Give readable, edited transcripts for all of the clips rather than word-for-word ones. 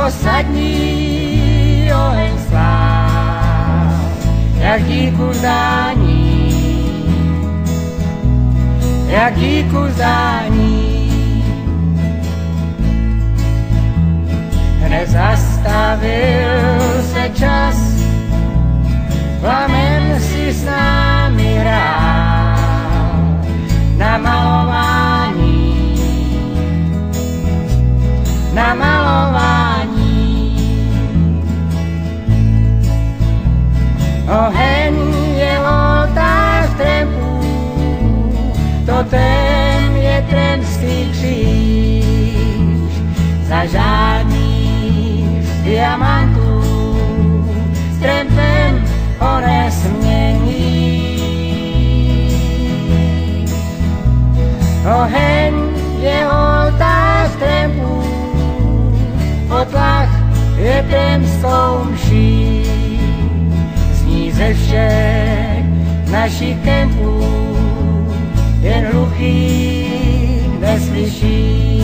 osadní oheň slál, jak díku zdání, jak díku zdání. Nezastavil se čas, plamen si s námi hrál na malování, na malování. Oheň je oltář trempů, totem je tremský kříž, za žádný diamantů s trempem ho nesmění. Oheň je oltář trempů, potlach je tremskou mší, zní ze všech našich kempů, jen hluchý neslyší.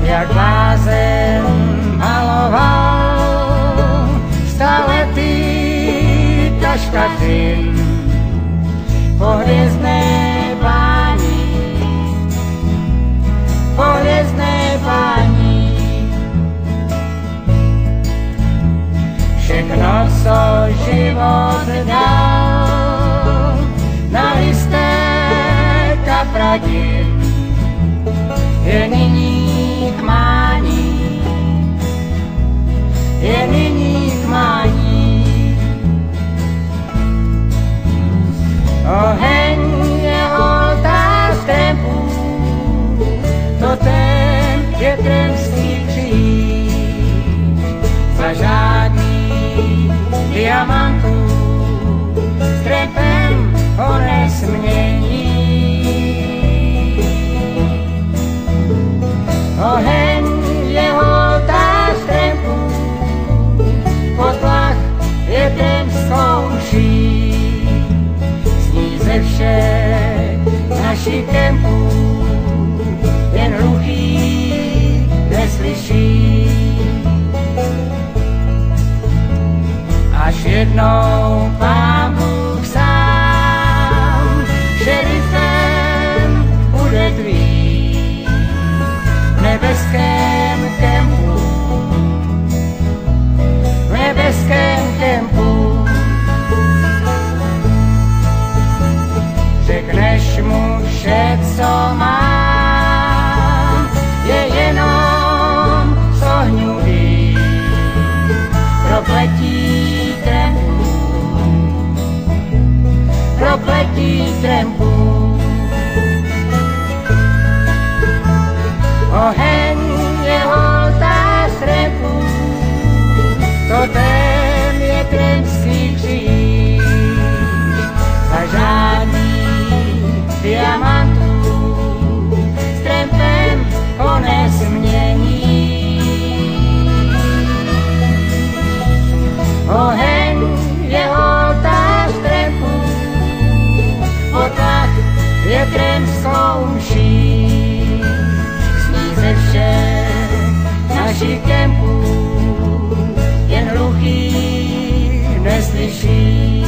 Jak blázen maloval staletý taškatin po hvězdné bání, po hvězdné bání. Všechno, co život dal, na listech a pradin, je nyní k mání, je nyní k mání. Oheň je oltář trempů, totem je tremský kříž, za žádný diamantů s trempem ho nesmění. Oheň je oltář trempů, potlach je tremskou mší, zní ze všech našich kempů, jen hluchý neslyší. Až jednou Pán Bůh sám šerifem bude tvým v nebeském kempu, v nebeském kempu. Řekneš mu vše, co mám, je jenom zohňuvý prokletí trempů, prokletí trempů. Oheň je oltář trempů, totem je tremský kříž, za žádný diamantů s trempem ho nesmění. Oheň je oltář trempů, potlach je tremskou mší, zní ze všech našich kempů, jen hluchý neslyší.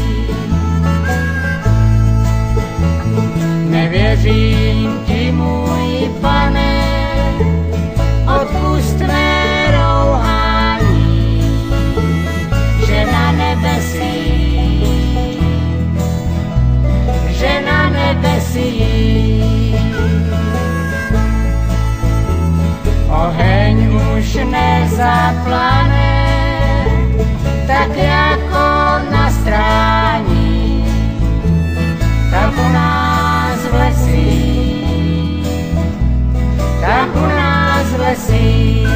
Nevěřím ti, můj Pane, odpusť mé rouhání, že na nebesích, že na nebesích oheň už nezaplane, tak jako na strání, tam u nás v lesích, tam u nás v lesích.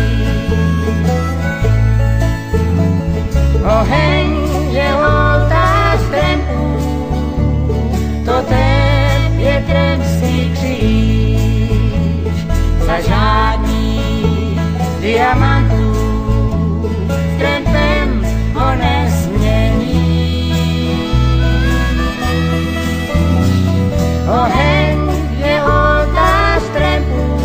Oheň je oltář trempů, totem je tremský kříž, za žádný diamantů s trempem ho nesmění. Oheň je oltář trempů,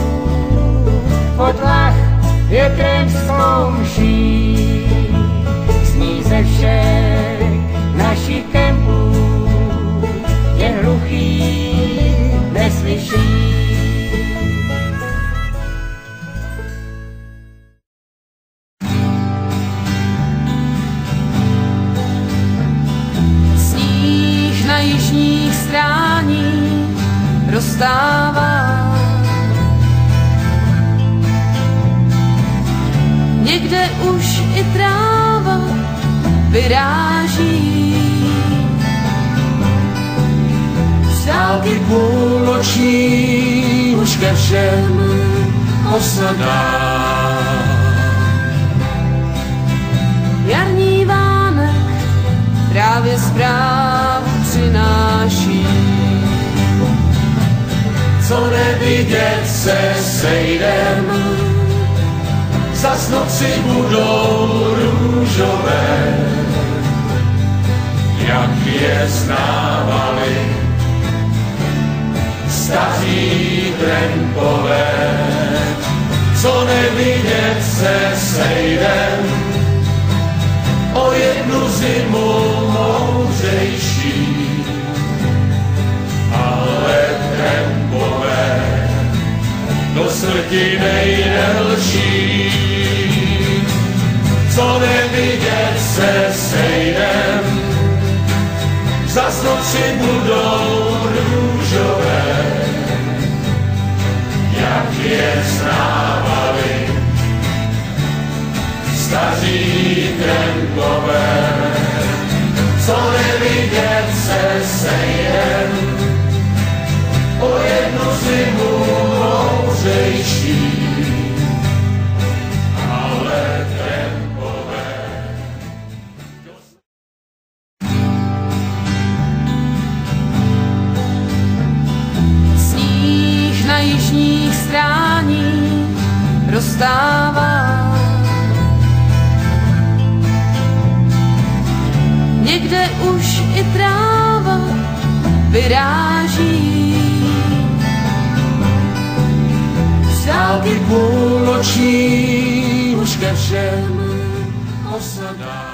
strání rozstává. Někde už i tráva vyráží. Z dálky půlnoční už ke všem osadá. Jarní vánek právě zprávu přináší. Co nevidět se sejdem, zas noci budou růžové, jak je znávali staří trampové. Co nevidět se sejdem, o jednu zimu moudřejší, ale trampové do smrti nejdelší. Co nevidět se sejdem, zas noci budou růžové, jak je znávali staří trampové. Co nevidět se sejdem, o jednu zimu moudřejší, ale trampové. Sníh na jižních stráních rozstává. Někde už i tráva vyráží. Z dálky půlnoční už ke všem osadá.